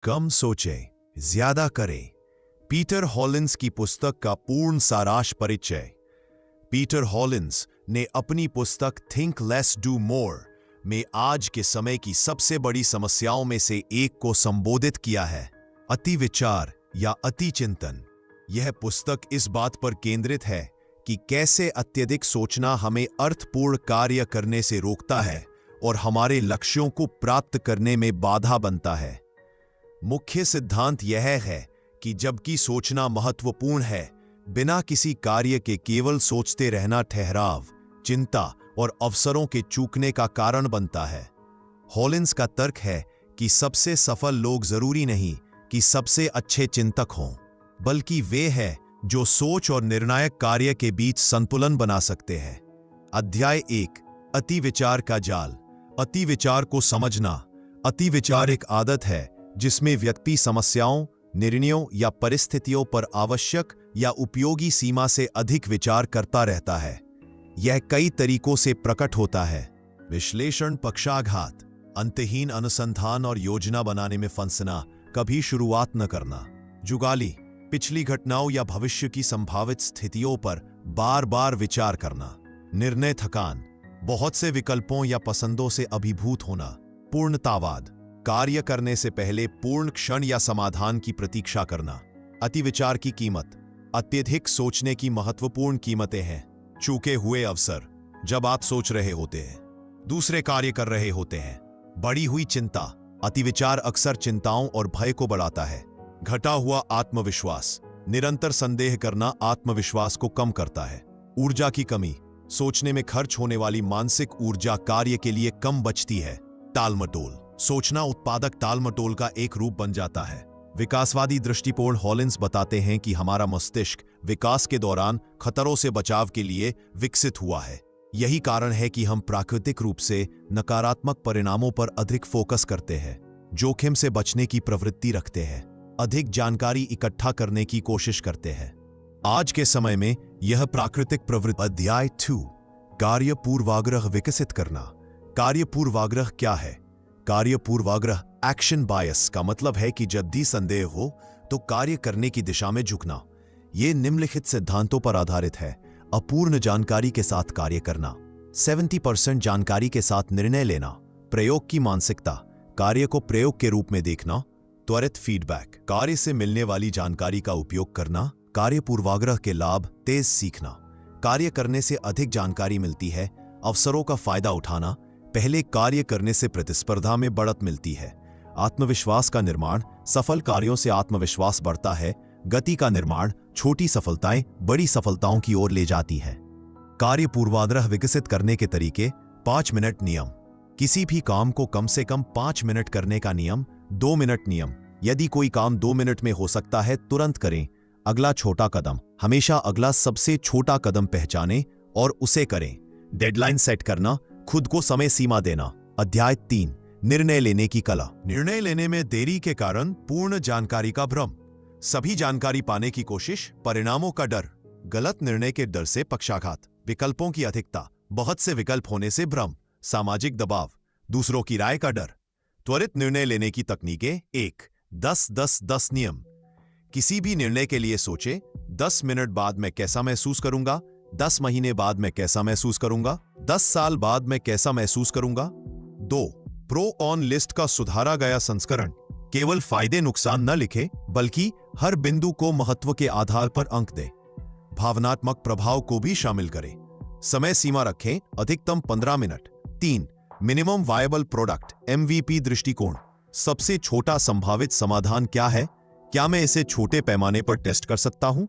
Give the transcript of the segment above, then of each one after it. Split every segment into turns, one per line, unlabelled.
कम सोचें, ज्यादा करें। पीटर हॉलिंस की पुस्तक का पूर्ण सारांश परिचय। पीटर हॉलिंस ने अपनी पुस्तक थिंक लेस डू मोर में आज के समय की सबसे बड़ी समस्याओं में से एक को संबोधित किया है, अति विचार या अति चिंतन। यह पुस्तक इस बात पर केंद्रित है कि कैसे अत्यधिक सोचना हमें अर्थपूर्ण कार्य करने से रोकता है और हमारे लक्ष्यों को प्राप्त करने में बाधा बनता है। मुख्य सिद्धांत यह है कि जबकि सोचना महत्वपूर्ण है, बिना किसी कार्य के केवल सोचते रहना ठहराव, चिंता और अवसरों के चूकने का कारण बनता है। हॉलिंस का तर्क है कि सबसे सफल लोग जरूरी नहीं कि सबसे अच्छे चिंतक हों, बल्कि वे हैं जो सोच और निर्णायक कार्य के बीच संतुलन बना सकते हैं। अध्याय 1, अति विचार का जाल। अति विचार को समझना। अति विचार एक आदत है जिसमें व्यक्ति समस्याओं, निर्णयों या परिस्थितियों पर आवश्यक या उपयोगी सीमा से अधिक विचार करता रहता है। यह कई तरीकों से प्रकट होता है। विश्लेषण, पक्षाघात, अंतहीन अनुसंधान और योजना बनाने में फंसना, कभी शुरुआत न करना। जुगाली, पिछली घटनाओं या भविष्य की संभावित स्थितियों पर बार बार विचार करना। निर्णय थकान, बहुत से विकल्पों या पसंदों से अभिभूत होना। पूर्णतावाद, कार्य करने से पहले पूर्ण क्षण या समाधान की प्रतीक्षा करना। अति विचार की कीमत। अत्यधिक सोचने की महत्वपूर्ण कीमतें हैं। चूके हुए अवसर, जब आप सोच रहे होते हैं, दूसरे कार्य कर रहे होते हैं। बढ़ी हुई चिंता, अति विचार अक्सर चिंताओं और भय को बढ़ाता है। घटा हुआ आत्मविश्वास, निरंतर संदेह करना आत्मविश्वास को कम करता है। ऊर्जा की कमी, सोचने में खर्च होने वाली मानसिक ऊर्जा कार्य के लिए कम बचती है। टालमटोल, सोचना उत्पादक टालमटोल का एक रूप बन जाता है। विकासवादी दृष्टिकोण। हॉलिंस बताते हैं कि हमारा मस्तिष्क विकास के दौरान खतरों से बचाव के लिए विकसित हुआ है। यही कारण है कि हम प्राकृतिक रूप से नकारात्मक परिणामों पर अधिक फोकस करते हैं, जोखिम से बचने की प्रवृत्ति रखते हैं, अधिक जानकारी इकट्ठा करने की कोशिश करते हैं। आज के समय में यह प्राकृतिक प्रवृत्ति। अध्याय 2, कार्य पूर्वाग्रह विकसित करना। कार्य पूर्वाग्रह क्या है? कार्य पूर्वाग्रह एक्शन बायस का मतलब है कि जब भी संदेह हो तो कार्य करने की दिशा में झुकना। यह निम्नलिखित सिद्धांतों पर आधारित है। अपूर्ण जानकारी के साथ कार्य करना, 70% जानकारी के साथ निर्णय लेना, प्रयोग की मानसिकता, कार्य को प्रयोग के रूप में देखना, त्वरित फीडबैक, कार्य से मिलने वाली जानकारी का उपयोग करना, कार्य पूर्वाग्रह के लाभ, तेज सीखना, कार्य करने से अधिक जानकारी मिलती है, अवसरों का फायदा उठाना, पहले कार्य करने से प्रतिस्पर्धा में बढ़त मिलती है, आत्मविश्वास का निर्माण, सफल कार्यों से आत्मविश्वास बढ़ता है, गति का निर्माण, छोटी सफलताएं बड़ी सफलताओं की ओर ले जाती है। कार्य पूर्वाग्रह विकसित करने के तरीके। 5 मिनट नियम, किसी भी काम को कम से कम 5 मिनट करने का नियम। 2 मिनट नियम, यदि कोई काम 2 मिनट में हो सकता है तुरंत करें। अगला छोटा कदम, हमेशा अगला सबसे छोटा कदम पहचानें और उसे करें। डेडलाइन सेट करना, खुद को समय सीमा देना। अध्याय 3, निर्णय लेने की कला। निर्णय लेने में देरी के कारण पूर्ण जानकारी का भ्रम, सभी जानकारी पाने की कोशिश, परिणामों का डर, गलत निर्णय के डर से पक्षाघात, विकल्पों की अधिकता, बहुत से विकल्प होने से भ्रम, सामाजिक दबाव, दूसरों की राय का डर। त्वरित निर्णय लेने की तकनीकें। 1, 10-10-10 नियम। किसी भी निर्णय के लिए सोचें, 10 मिनट बाद मैं कैसा महसूस करूंगा, 10 महीने बाद मैं कैसा महसूस करूंगा, 10 साल बाद मैं कैसा महसूस करूंगा। 2, प्रो ऑन लिस्ट का सुधारा गया संस्करण। केवल फायदे नुकसान न लिखें, बल्कि हर बिंदु को महत्व के आधार पर अंक दें। भावनात्मक प्रभाव को भी शामिल करें। समय सीमा रखें, अधिकतम 15 minute. 3, minimum viable product MVP दृष्टिकोण। सबसे छोटा संभावित समाधान क्या है? क्या मैं इसे छोटे पैमाने पर टेस्ट कर सकता हूं?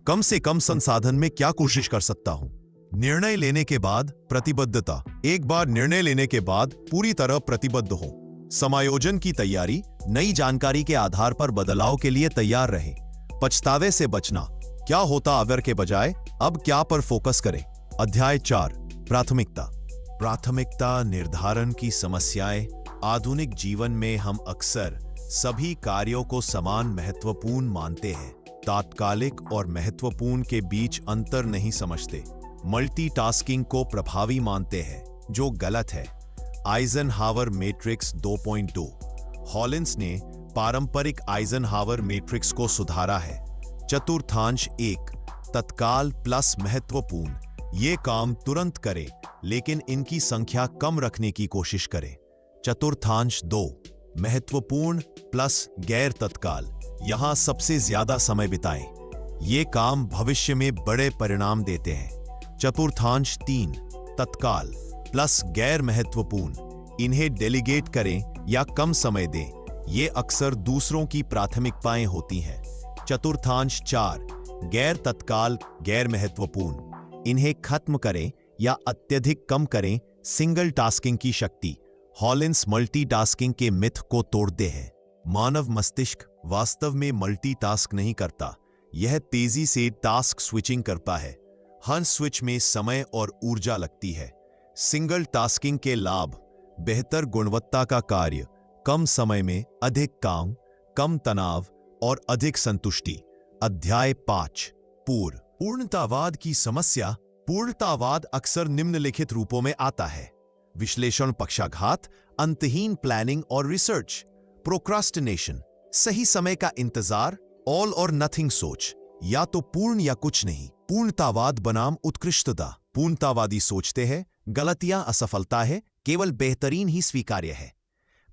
कम से कम संसाधन में क्या कोशिश कर सकता हूं? निर्णय लेने के बाद प्रतिबद्धता। एक बार निर्णय लेने के बाद पूरी तरह प्रतिबद्ध हो। समायोजन की तैयारी, नई जानकारी के आधार पर बदलाव के लिए तैयार रहें। पछतावे से बचना, क्या होता अगर के बजाय अब क्या पर फोकस करें। अध्याय 4, प्राथमिकता। प्राथमिकता निर्धारण की समस्याएं। आधुनिक जीवन में हम अक्सर सभी कार्यों को समान महत्वपूर्ण मानते हैं, तात्कालिक और महत्वपूर्ण के बीच अंतर नहीं समझते, मल्टीटास्किंग को प्रभावी मानते हैं, जो गलत है। Eisenhower matrix 2.2। हॉलिंस ने पारंपरिक आइजनहावर मैट्रिक्स को सुधारा है। चतुर्थांश 1 तत्काल प्लस महत्वपूर्ण, ये काम तुरंत करें लेकिन इनकी संख्या कम रखने की कोशिश करें। चतुर्थांश 2 महत्वपूर्ण प्लस गैर तत्काल, यहां सबसे ज्यादा समय बिताएं, ये काम भविष्य में बड़े परिणाम देते हैं। चतुर्थांश 3 तत्काल प्लस गैर महत्वपूर्ण, इन्हें डेलीगेट करें या कम समय दें, ये अक्सर दूसरों की प्राथमिकताएं होती हैं। चतुर्थांश 4 गैर तत्काल गैर महत्वपूर्ण, इन्हें खत्म करें या अत्यधिक कम करें। सिंगल टास्किंग की शक्ति, हॉलिन्स मल्टीटास्किंग के मिथ को तोड़ते हैं। मानव मस्तिष्क वास्तव में मल्टीटास्क नहीं करता, यह तेजी से टास्क स्विचिंग करता है। हर स्विच में समय और ऊर्जा लगती है। सिंगल टास्किंग के लाभ, बेहतर गुणवत्ता का कार्य, कम समय में अधिक काम, कम तनाव और अधिक संतुष्टि। अध्याय 5 पूर्णतावाद की समस्या। पूर्णतावाद अक्सर निम्नलिखित रूपों में आता है: विश्लेषण पक्षाघात, अंतहीन प्लानिंग और रिसर्च, प्रोक्रास्टिनेशन, सही समय का इंतजार, ऑल और नथिंग सोच, या तो पूर्ण या कुछ नहीं। पूर्णतावाद बनाम उत्कृष्टता। पूर्णतावादी सोचते हैं गलतियां असफलता है, केवल बेहतरीन ही स्वीकार्य है।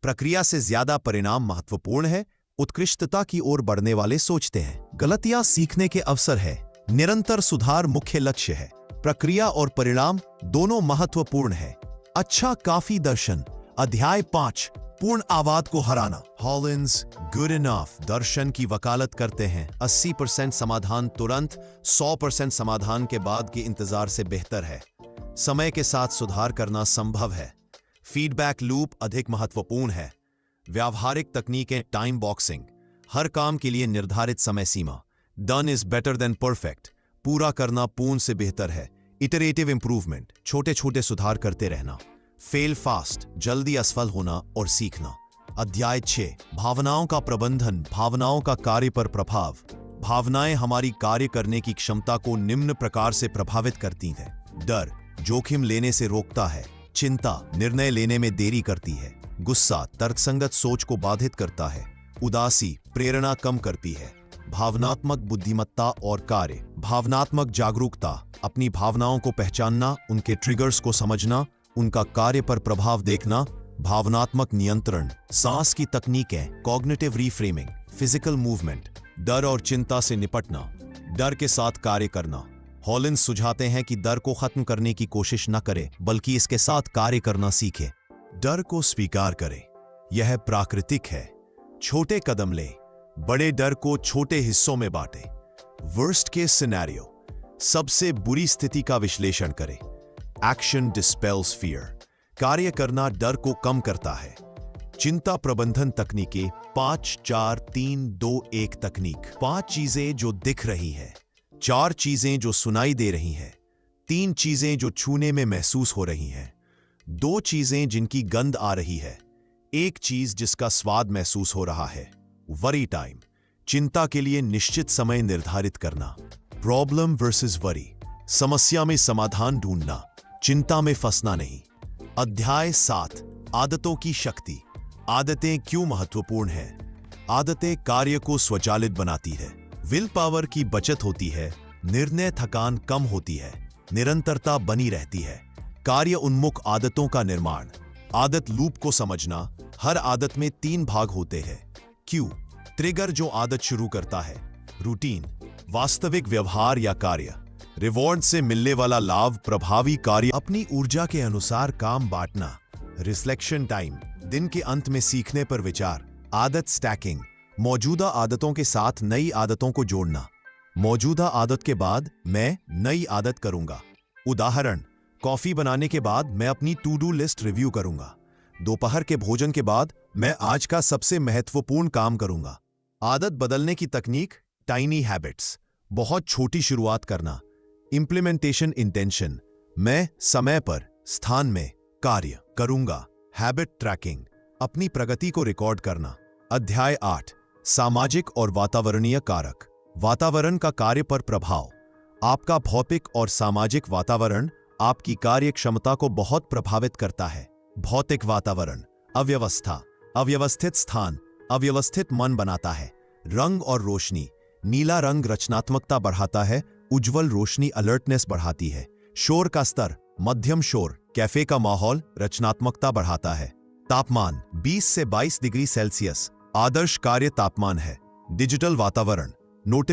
प्रक्रिया से ज्यादा परिणाम महत्वपूर्ण है। उत्कृष्टता की ओर बढ़ने वाले सोचते हैं गलतियां सीखने के अवसर है, निरंतर सुधार मुख्य लक्ष्य है, प्रक्रिया और परिणाम दोनों महत्वपूर्ण है। अच्छा काफी दर्शन। अध्याय 5 पूर्णतावाद को हराना। हॉलिन्स गुड इनफ दर्शन की वकालत करते हैं 80% समाधान तुरंत 100% समाधान के बाद के इंतजार से बेहतर है। समय के साथ सुधार करना संभव है। फीडबैक लूप अधिक महत्वपूर्ण है। व्यावहारिक तकनीकें, टाइम बॉक्सिंग, हर काम के लिए निर्धारित समय सीमा। Done is better than perfect, पूरा करना पूर्ण से बेहतर है। इटरेटिव इंप्रूवमेंट, छोटे छोटे सुधार करते रहना। फेल फास्ट, जल्दी असफल होना और सीखना। अध्याय 6 भावनाओं का प्रबंधन, भावनाओं का कार्य पर प्रभाव। भावनाएं हमारी कार्य करने की क्षमता को निम्न प्रकार से प्रभावित करती हैं। डर जोखिम लेने से रोकता है। चिंता निर्णय लेने में देरी करती है। गुस्सा तर्कसंगत सोच को बाधित करता है। उदासी प्रेरणा कम करती है। भावनात्मक बुद्धिमत्ता और कार्य। भावनात्मक जागरूकता, अपनी भावनाओं को पहचानना, उनके ट्रिगर्स को समझना, उनका कार्य पर प्रभाव देखना। भावनात्मक नियंत्रण, सांस की तकनीकें, कॉग्निटिव रीफ्रेमिंग, फिजिकल मूवमेंट। डर और चिंता से निपटना, डर के साथ कार्य करना। हॉलिन्स सुझाते हैं कि डर को खत्म करने की कोशिश न करें, बल्कि इसके साथ कार्य करना सीखें। डर को स्वीकार करें, यह प्राकृतिक है। छोटे कदम लें, बड़े डर को छोटे हिस्सों में बांटें। वर्स्ट केस सिनेरियो, सबसे बुरी स्थिति का विश्लेषण करें। एक्शन डिस्पेल्स फियर, कार्य करना डर को कम करता है। चिंता प्रबंधन तकनीकें 5-4-3-2-1 तकनीक। 5 चीजें जो दिख रही हैं, 4 चीजें जो सुनाई दे रही हैं, 3 चीजें जो छूने में महसूस हो रही हैं, 2 चीजें जिनकी गंध आ रही है, 1 चीज जिसका स्वाद महसूस हो रहा है। वरी टाइम, चिंता के लिए निश्चित समय निर्धारित करना। प्रॉब्लम वर्सेस वरी, समस्या में समाधान ढूंढना, चिंता में फंसना नहीं। अध्याय 7 आदतों की शक्ति। आदतें क्यों महत्वपूर्ण हैं? आदतें कार्य को स्वचालित बनाती है। विल पावर की बचत होती है। निर्णय थकान कम होती है। निरंतरता बनी रहती है। कार्य उन्मुख आदतों का निर्माण। आदत लूप को समझना। हर आदत में 3 भाग होते हैं। क्यू ट्रिगर जो आदत शुरू करता है। रूटीन वास्तविक व्यवहार या कार्य। रिवॉर्ड से मिलने वाला लाभ। प्रभावी कार्य। अपनी ऊर्जा के अनुसार काम बांटना। रिफ्लेक्शन टाइम दिन के अंत में सीखने पर विचार। आदत स्टैकिंग मौजूदा आदतों के साथ नई आदतों को जोड़ना। मौजूदा आदत के बाद मैं नई आदत करूंगा। उदाहरण, कॉफी बनाने के बाद मैं अपनी टू डू लिस्ट रिव्यू करूंगा। दोपहर के भोजन के बाद मैं आज का सबसे महत्वपूर्ण काम करूंगा। आदत बदलने की तकनीक टाइनी हैबिट्स, बहुत छोटी शुरुआत करना। इंप्लीमेंटेशन इंटेंशन, मैं समय पर स्थान में कार्य करूंगा। हैबिट ट्रैकिंग, अपनी प्रगति को रिकॉर्ड करना। अध्याय 8 सामाजिक और वातावरणीय कारक। वातावरण का कार्य पर प्रभाव। आपका भौतिक और सामाजिक वातावरण आपकी कार्य क्षमता को बहुत प्रभावित करता है। भौतिक वातावरण, अव्यवस्था, अव्यवस्थित स्थान, अव्यवस्थित मन बनाता है। रंग और रोशनी। नीला रंग रचनात्मकता बढ़ाता है, उज्जवल रोशनी अलर्टनेस बढ़ाती है। शोर का स्तर। मध्यम शोर, कैफे का माहौल रचनात्मकता बढ़ाता है। तापमान 20 से 22 डिग्री सेल्सियस आदर्श कार्य तापमान है। डिजिटल वातावरण।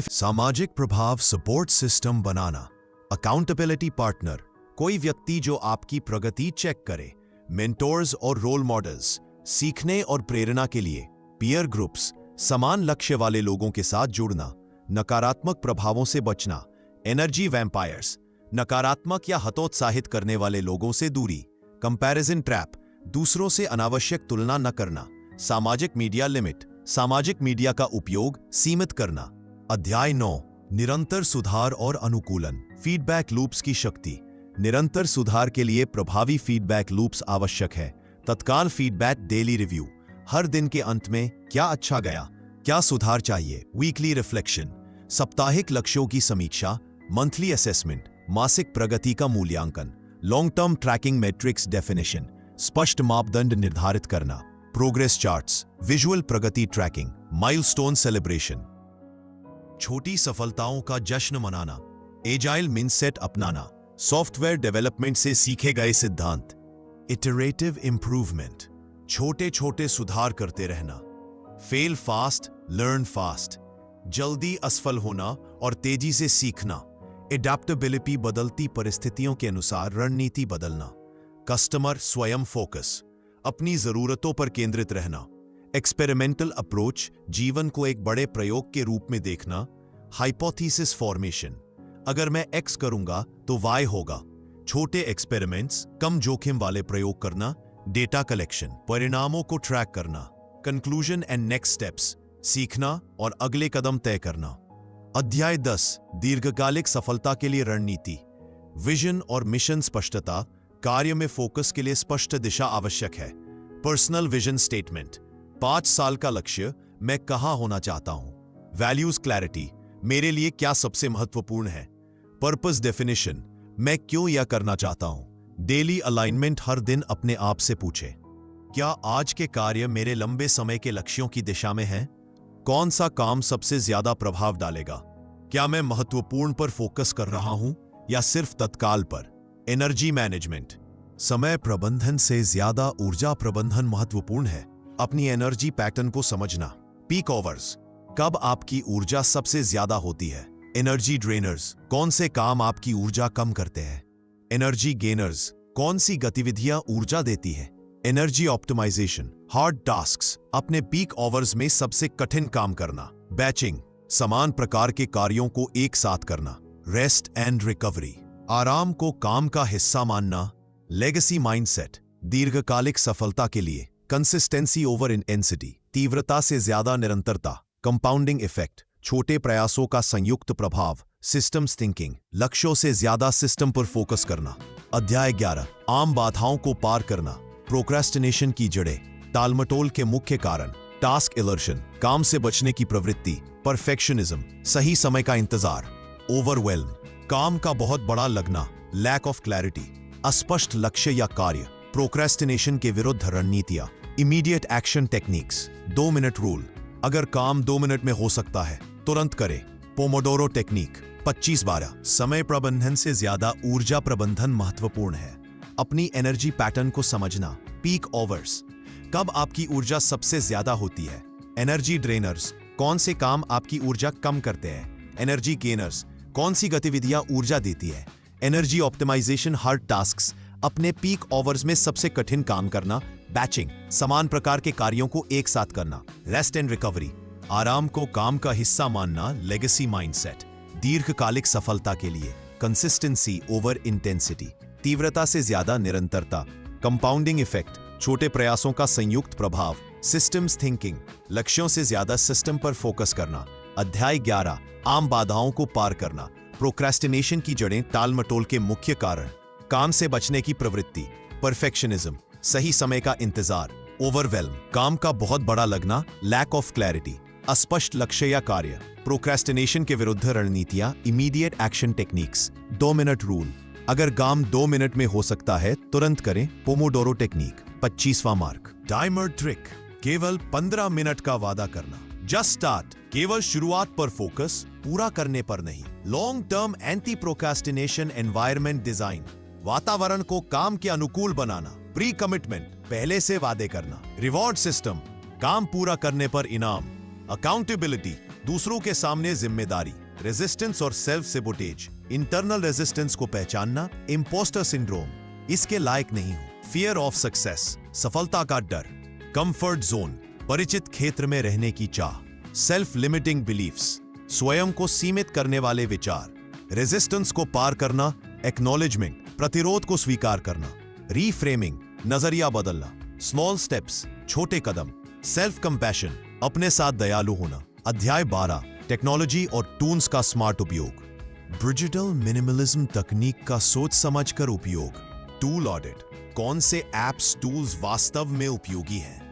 सामाजिक प्रभाव, सपोर्ट सिस्टम बनाना। अकाउंटेबिलिटी पार्टनर, कोई व्यक्ति जो आपकी प्रगति चेक करे। मेंटोर्स और रोल मॉडल्स, सीखने और प्रेरणा के लिए। पीयर ग्रुप्स, समान लक्ष्य वाले लोगों के साथ जुड़ना। नकारात्मक प्रभावों से बचना। एनर्जी वैम्पायर्स, नकारात्मक या हतोत्साहित करने वाले लोगों से दूरी। कंपैरिजन ट्रैप, दूसरों से अनावश्यक तुलना न करना। सामाजिक मीडिया लिमिट, सामाजिक मीडिया का उपयोग सीमित करना। अध्याय 9, निरंतर सुधार और अनुकूलन। फीडबैक लूप्स की शक्ति। निरंतर सुधार के लिए प्रभावी फीडबैक लूप्स आवश्यक है। तत्काल फीडबैक, डेली रिव्यू, हर दिन के अंत में क्या अच्छा गया, क्या सुधार चाहिए। वीकली रिफ्लेक्शन, साप्ताहिक लक्ष्यों की समीक्षा। मंथली असेसमेंट, मासिक प्रगति का मूल्यांकन। Long term tracking metrics definition, स्पष्ट मापदंड निर्धारित करना। प्रोग्रेस चार्ट्स, विजुअल प्रगति ट्रैकिंग। माइलस्टोन सेलिब्रेशन, छोटी सफलताओं का जश्न मनाना। एजाइल मिनसेट अपनाना, सॉफ्टवेयर डेवलपमेंट से सीखे गए सिद्धांत। इटरेटिव इंप्रूवमेंट, छोटे छोटे सुधार करते रहना। फेल फास्ट, लर्न फास्ट, जल्दी असफल होना और तेजी से सीखना। एडेप्टेबिलिटी, बदलती परिस्थितियों के अनुसार रणनीति बदलना। कस्टमर स्वयं फोकस, अपनी जरूरतों पर केंद्रित रहना। एक्सपेरिमेंटल अप्रोच, जीवन को एक बड़े प्रयोग के रूप में देखना। हाइपोथेसिस फॉर्मेशन, अगर मैं एक्स करूंगा तो वाई होगा। छोटे एक्सपेरिमेंट्स, कम जोखिम वाले प्रयोग करना। डेटा कलेक्शन, परिणामों को ट्रैक करना। कंक्लूजन एंड नेक्स्ट स्टेप्स, सीखना और अगले कदम तय करना। अध्याय 10, दीर्घकालिक सफलता के लिए रणनीति। विजन और मिशन स्पष्टता, कार्य में फोकस के लिए स्पष्ट दिशा आवश्यक है। पर्सनल विजन स्टेटमेंट, 5 साल का लक्ष्य, मैं कहां होना चाहता हूं। वैल्यूज क्लैरिटी, मेरे लिए क्या सबसे महत्वपूर्ण है। पर्पस डेफिनेशन, मैं क्यों यह करना चाहता हूं। डेली अलाइनमेंट, हर दिन अपने आप से पूछे, क्या आज के कार्य मेरे लंबे समय के लक्ष्यों की दिशा में है। कौन सा काम सबसे ज्यादा प्रभाव डालेगा। क्या मैं महत्वपूर्ण पर फोकस कर रहा हूं या सिर्फ तत्काल पर। एनर्जी मैनेजमेंट, समय प्रबंधन से ज्यादा ऊर्जा प्रबंधन महत्वपूर्ण है। अपनी एनर्जी पैटर्न को समझना। पीक आवर्स, कब आपकी ऊर्जा सबसे ज्यादा होती है। एनर्जी ड्रेनर्स, कौन से काम आपकी ऊर्जा कम करते हैं। एनर्जी गेनर्स, कौन सी गतिविधियां ऊर्जा देती है। एनर्जी ऑप्टिमाइजेशन, हार्ड टास्क्स, अपने पीक आवर्स में सबसे कठिन काम करना। बैचिंग, समान प्रकार के कार्यों को एक साथ करना। रेस्ट एंड रिकवरी, आराम को काम का हिस्सा मानना। लेगेसी माइंडसेट, दीर्घकालिक सफलता के लिए कंसिस्टेंसी ओवर इंटेंसिटी, तीव्रता से ज्यादा निरंतरता। कंपाउंडिंग इफेक्ट, छोटे प्रयासों का संयुक्त प्रभाव। सिस्टम्स थिंकिंग, लक्ष्यों से ज्यादा सिस्टम पर फोकस करना। अध्याय 11, आम बाधाओं को पार करना। प्रोक्रेस्टिनेशन की जड़ें, टालमटोल के मुख्य कारण। टास्क इलर्शन, काम से बचने की प्रवृत्ति। परफेक्शनिज्म, सही समय का इंतजार। ओवरवेल्म, काम का बहुत बड़ा लगना। लैक ऑफ क्लैरिटी, अस्पष्ट लक्ष्य या कार्य। प्रोक्रेस्टिनेशन के विरुद्ध रणनीतियां। Immediate action techniques, 2 minute rule, अगर काम 2 मिनट में हो सकता है तुरंत करें। पोमोडोरो टेक्निक, 25-12, समय प्रबंधन से ज्यादा ऊर्जा प्रबंधन महत्वपूर्ण है। अपनी एनर्जी पैटर्न को समझना। पीक आवर्स, कब आपकी ऊर्जा सबसे ज्यादा होती है। एनर्जी ड्रेनर्स, कौन से काम आपकी ऊर्जा कम करते हैं। एनर्जी गेनर्स, कौन सी गतिविधियां ऊर्जा देती है। एनर्जी ऑप्टिमाइजेशन, हार्ड टास्क्स, अपने पीक आवर्स में सबसे कठिन काम करना। बैचिंग, समान प्रकार के कार्यों को एक साथ करना। रेस्ट एंड रिकवरी, आराम को काम का हिस्सा मानना। लेगेसी माइंडसेट, दीर्घकालिक सफलता के लिए कंसिस्टेंसी ओवर इंटेंसिटी, तीव्रता से ज्यादा निरंतरता। कंपाउंडिंग इफेक्ट, छोटे प्रयासों का संयुक्त प्रभाव। सिस्टम्स थिंकिंग, लक्ष्यों से ज्यादा सिस्टम पर फोकस करना। अध्याय 11, आम बाधाओं को पार करना। प्रोक्रेस्टिनेशन की जड़ें, टालमटोल के मुख्य कारण। काम से बचने की प्रवृत्ति। परफेक्शनिज्म, सही समय का इंतजार। ओवरवेल्म, काम का बहुत बड़ा लगना। लैक ऑफ क्लैरिटी, अस्पष्ट लक्ष्य या कार्य। प्रोक्रेस्टिनेशन के विरुद्ध रणनीतियां। Immediate action techniques, 2 minute rule, अगर काम 2 मिनट में हो सकता है तुरंत करें। पोमोडोरो टेक्निक, 25वां मार्क। टाइमर ट्रिक, केवल 15 मिनट का वादा करना। Just start. केवल शुरुआत पर फोकस, पूरा करने पर नहीं। Long term anti procrastination environment design. वातावरण को काम के अनुकूल बनाना। प्री कमिटमेंट, पहले से वादे करना। रिवॉर्ड सिस्टम, काम पूरा करने पर इनाम। अकाउंटेबिलिटी, दूसरों के सामने जिम्मेदारी। रेजिस्टेंस और सेल्फ सेबोटेज, इंटरनल रेजिस्टेंस को पहचानना। इम्पोस्टर सिंड्रोम, इसके लायक नहीं हूं। फियर ऑफ सक्सेस, सफलता का डर। कंफर्ट जोन, परिचित क्षेत्र में रहने की चाह। सेल्फ लिमिटिंग बिलीफ्स, स्वयं को सीमित करने वाले विचार। रेजिस्टेंस को पार करना। एक्नॉलेजमेंट, प्रतिरोध को स्वीकार करना। रीफ्रेमिंग, नजरिया बदलना। स्मॉल स्टेप्स, छोटे कदम। सेल्फ कंपैशन, अपने साथ दयालु होना। अध्याय 12, टेक्नोलॉजी और टूल्स का स्मार्ट उपयोग। डिजिटल मिनिमलिज्म तकनीक का सोच समझकर उपयोग। टूल ऑडिट, कौन से एप्स टूल्स वास्तव में उपयोगी हैं।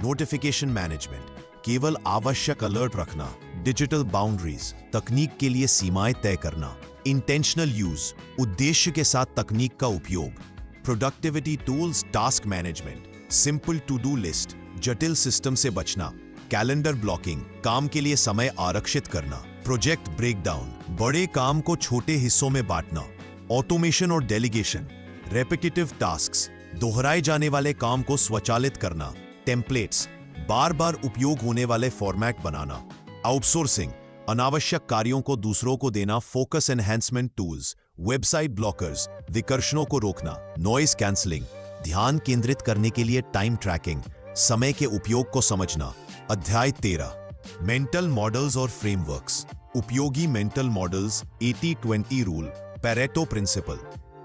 नोटिफिकेशन मैनेजमेंट, केवल आवश्यक अलर्ट रखना। डिजिटल बाउंड्रीज, तकनीक के लिए सीमाएं तय करना। इंटेंशनल यूज, उद्देश्य के साथ तकनीक का उपयोग। Productivity tools, task management. Simple to do list, जटिल सिस्टम से बचना। कैलेंडर ब्लॉकिंग, काम के लिए समय आरक्षित करना। प्रोजेक्ट ब्रेकडाउन, बड़े काम को छोटे हिस्सों में बांटना। ऑटोमेशन और डेलीगेशन, रेपिटेटिव टास्क्स, दोहराए जाने वाले काम को स्वचालित करना। टेम्पलेट्स, बार बार उपयोग होने वाले फॉर्मेट बनाना। आउटसोर्सिंग, अनावश्यक कार्यों को दूसरों को देना। Focus enhancement tools, website blockers, विकर्षणों को रोकना। नॉइज कैंसलिंग, ध्यान केंद्रित करने के लिए टाइम ट्रैकिंग, समय के उपयोग को समझना। अध्याय 13, मेंटल मॉडल्स और फ्रेमवर्क्स। उपयोगी mental models. 80-20 rule, Pareto principle.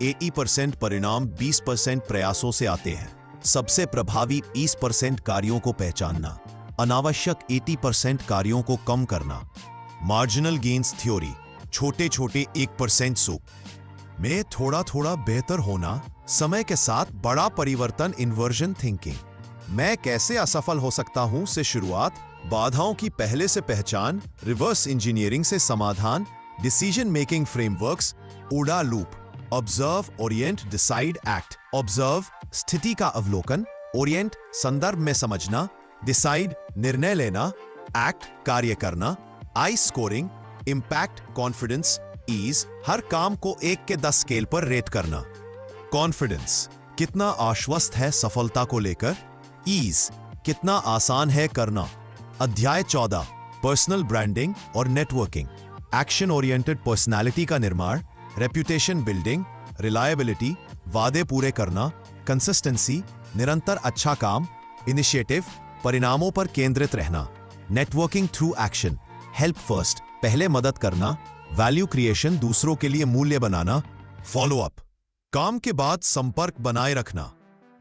80% परिणाम 20% प्रयासों से आते हैं। सबसे प्रभावी 20% कार्यों को पहचानना। अनावश्यक 80% कार्यों को कम करना। मार्जिनल गेन्स थ्योरी, छोटे छोटे 1% सुख में थोड़ा थोड़ा बेहतर होना। समय के साथ बड़ा परिवर्तन। इन्वर्जन थिंकिंग, मैं कैसे असफल हो सकता हूं से शुरुआत। बाधाओं की पहले से पहचान। रिवर्स इंजीनियरिंग से समाधान। Decision making frameworks. OODA loop, observe, orient, decide, act. Observe, स्थिति का अवलोकन। ओरिएंट, संदर्भ में समझना। डिसाइड, निर्णय लेना। एक्ट, कार्य करना। आई स्कोरिंग, इंपैक्ट, कॉन्फिडेंस, ईज, हर काम को 1 के 10 स्केल पर रेट करना। कॉन्फिडेंस, कितना आश्वस्त है सफलता को लेकर। ईज, कितना आसान है करना। अध्याय 14, पर्सनल ब्रांडिंग और नेटवर्किंग। एक्शन ओरिएंटेड पर्सनालिटी का निर्माण। Reputation building. रिलायबिलिटी, वादे पूरे करना। कंसिस्टेंसी, निरंतर अच्छा काम। इनिशिएटिव, परिणामों पर केंद्रित रहना। Networking through action, help first, पहले मदद करना। वैल्यू क्रिएशन, दूसरों के लिए मूल्य बनाना। फॉलो अप, काम के बाद संपर्क बनाए रखना।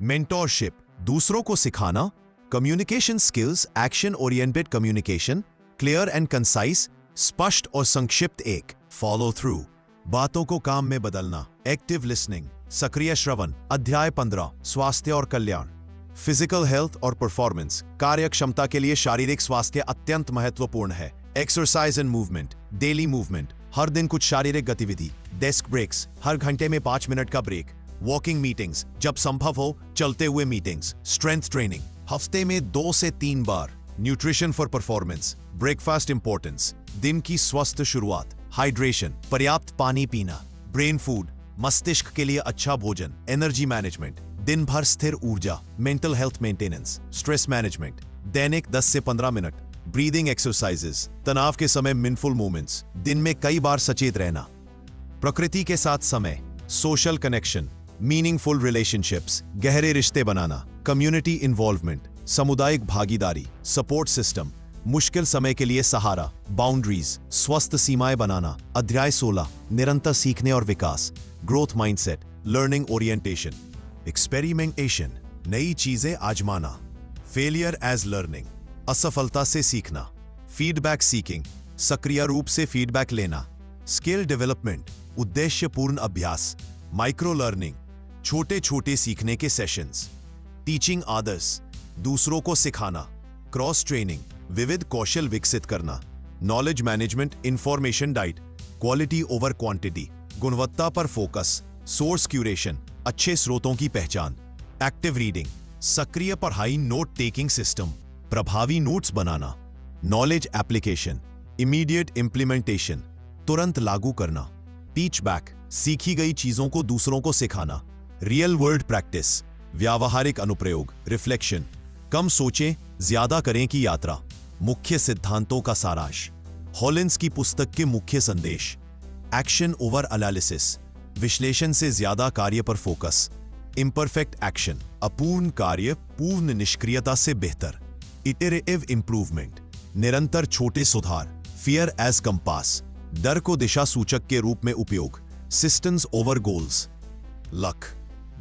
मेंटोरशिप, दूसरों को सिखाना। Communication skills, action oriented communication. Clear and concise, स्पष्ट और संक्षिप्त। एक, फॉलो थ्रू, बातों को काम में बदलना। एक्टिव लिसनिंग, सक्रिय श्रवण। अध्याय 15, स्वास्थ्य और कल्याण। फिजिकल हेल्थ और परफॉर्मेंस, कार्य क्षमता के लिए शारीरिक स्वास्थ्य अत्यंत महत्वपूर्ण है। Exercise and movement, daily movement, हर दिन कुछ शारीरिक गतिविधि। डेस्क ब्रेक्स, हर घंटे में 5 मिनट का ब्रेक। वॉकिंग मीटिंग्स, जब संभव हो चलते हुए मीटिंग्स। स्ट्रेंथ ट्रेनिंग, हफ्ते में 2 से 3 बार। Nutrition for performance, breakfast importance, दिन की स्वस्थ शुरुआत। हाइड्रेशन, पर्याप्त पानी पीना। ब्रेन फूड, मस्तिष्क के लिए अच्छा भोजन। एनर्जी मैनेजमेंट, दिन भर स्थिर ऊर्जा। Mental health maintenance, stress management, दैनिक 10 से 15 मिनट। ब्रीदिंग एक्सरसाइजेस, तनाव के समय मिनफुल मूवमेंट्स, दिन में कई बार सचेत रहना। प्रकृति के साथ समय, सोशल कनेक्शन, मीनिंगफुल रिलेशनशिप्स, गहरे रिश्ते बनाना। कम्युनिटी इन्वॉल्वमेंट, सामुदायिक भागीदारी। सपोर्ट सिस्टम, मुश्किल समय के लिए सहारा। बाउंड्रीज, स्वस्थ सीमाएं बनाना। अध्याय 16, निरंतर सीखने और विकास। Growth mindset, learning orientation. Experimentation, नई चीजें आजमाना। फेलियर एज लर्निंग, असफलता से सीखना। फीडबैक सीकिंग, सक्रिय रूप से फीडबैक लेना। स्किल डेवलपमेंट, उद्देश्यपूर्ण अभ्यास। माइक्रो लर्निंग, छोटे छोटे सीखने के सेशंस। टीचिंग अदर्स, दूसरों को सिखाना। क्रॉस ट्रेनिंग, विविध कौशल विकसित करना। Knowledge management, information diet, quality over quantity, गुणवत्ता पर फोकस। सोर्स क्यूरेशन, अच्छे स्रोतों की पहचान। एक्टिव रीडिंग, सक्रिय पढ़ाई, नोट टेकिंग सिस्टम। प्रभावी नोट्स बनाना, नॉलेज एप्लीकेशन, इमीडिएट इम्प्लीमेंटेशन, तुरंत लागू करना, टीच बैक, सीखी गई चीजों को दूसरों को सिखाना, रियल वर्ल्ड प्रैक्टिस, व्यावहारिक अनुप्रयोग, रिफ्लेक्शन, कम सोचें ज्यादा करें की यात्रा, मुख्य सिद्धांतों का सारांश, हॉलिंस की पुस्तक के मुख्य संदेश, एक्शन ओवर एनालिसिस, विश्लेषण से ज्यादा कार्य पर फोकस, इम्परफेक्ट एक्शन, अपूर्ण कार्य पूर्ण निष्क्रियता से बेहतर, इटरेटिव इंप्रूवमेंट, निरंतर छोटे सुधार, फियर एज कंपास, डर को दिशा सूचक के रूप में उपयोग, सिस्टम्स ओवर गोल्स, लक,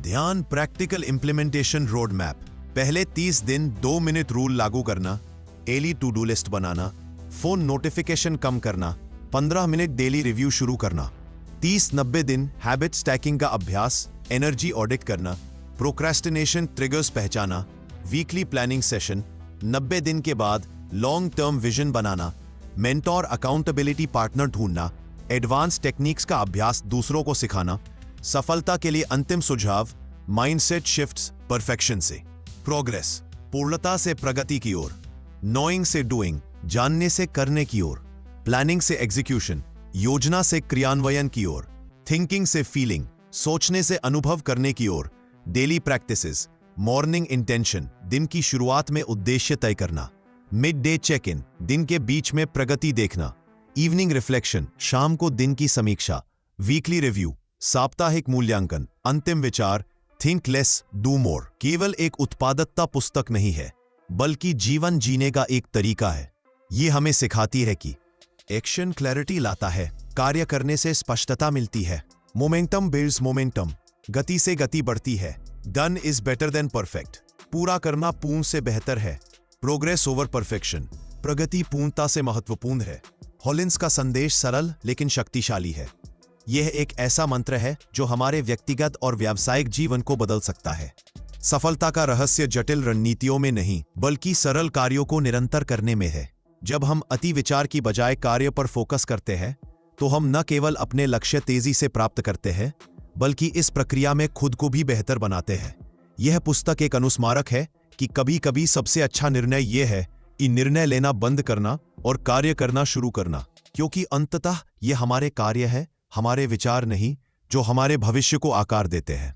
ध्यान, प्रैक्टिकल इंप्लीमेंटेशन रोड मैप, पहले 30 दिन 2 मिनट रूल लागू करना, डेली टू डू लिस्ट बनाना, फोन नोटिफिकेशन कम करना, 15 मिनट डेली रिव्यू शुरू करना, 30-90 दिन हैबिट स्टैकिंग का अभ्यास, एनर्जी ऑडिट करना, प्रोक्रेस्टिनेशन ट्रिगर्स पहचाना, वीकली प्लानिंग सेशन, 90 दिन के बाद लॉन्ग टर्म विजन बनाना, मेंटोर अकाउंटेबिलिटी पार्टनर ढूंढना, एडवांस टेक्निक्स का अभ्यास दूसरों को सिखाना, सफलता के लिए अंतिम सुझाव, माइंडसेट शिफ्ट्स परफेक्शन से प्रोग्रेस, पूर्णता से प्रगति की ओर, नोइंग से डूइंग, जानने से करने की ओर, प्लानिंग से एग्जीक्यूशन, योजना से क्रियान्वयन की ओर, थिंकिंग से फीलिंग, सोचने से अनुभव करने की ओर, डेली प्रैक्टिसेस, मॉर्निंग इंटेंशन, दिन की शुरुआत में उद्देश्य तय करना, मिड डे चेक इन, दिन के बीच में प्रगति देखना, इवनिंग रिफ्लेक्शन, शाम को दिन की समीक्षा, वीकली रिव्यू, साप्ताहिक मूल्यांकन, अंतिम विचार, थिंक लेस डू मोर, केवल एक उत्पादकता पुस्तक नहीं है बल्कि जीवन जीने का एक तरीका है। ये हमें सिखाती है कि एक्शन क्लैरिटी लाता है, कार्य करने से स्पष्टता मिलती है, मोमेंटम बिल्ड्स मोमेंटम, गति से गति बढ़ती है, done is better than perfect, पूरा करना पूर्ण से बेहतर है, प्रोग्रेस ओवर परफेक्शन, प्रगति पूर्णता से महत्वपूर्ण है। हॉलिंस का संदेश सरल लेकिन शक्तिशाली है। यह एक ऐसा मंत्र है जो हमारे व्यक्तिगत और व्यावसायिक जीवन को बदल सकता है। सफलता का रहस्य जटिल रणनीतियों में नहीं बल्कि सरल कार्यों को निरंतर करने में है। जब हम अति विचार की बजाय कार्य पर फोकस करते हैं तो हम न केवल अपने लक्ष्य तेजी से प्राप्त करते हैं बल्कि इस प्रक्रिया में खुद को भी बेहतर बनाते हैं। यह पुस्तक एक अनुस्मारक है कि कभी कभी सबसे अच्छा निर्णय यह है कि निर्णय लेना बंद करना और कार्य करना शुरू करना, क्योंकि अंततः यह हमारे कार्य है, हमारे विचार नहीं, जो हमारे भविष्य को आकार देते हैं।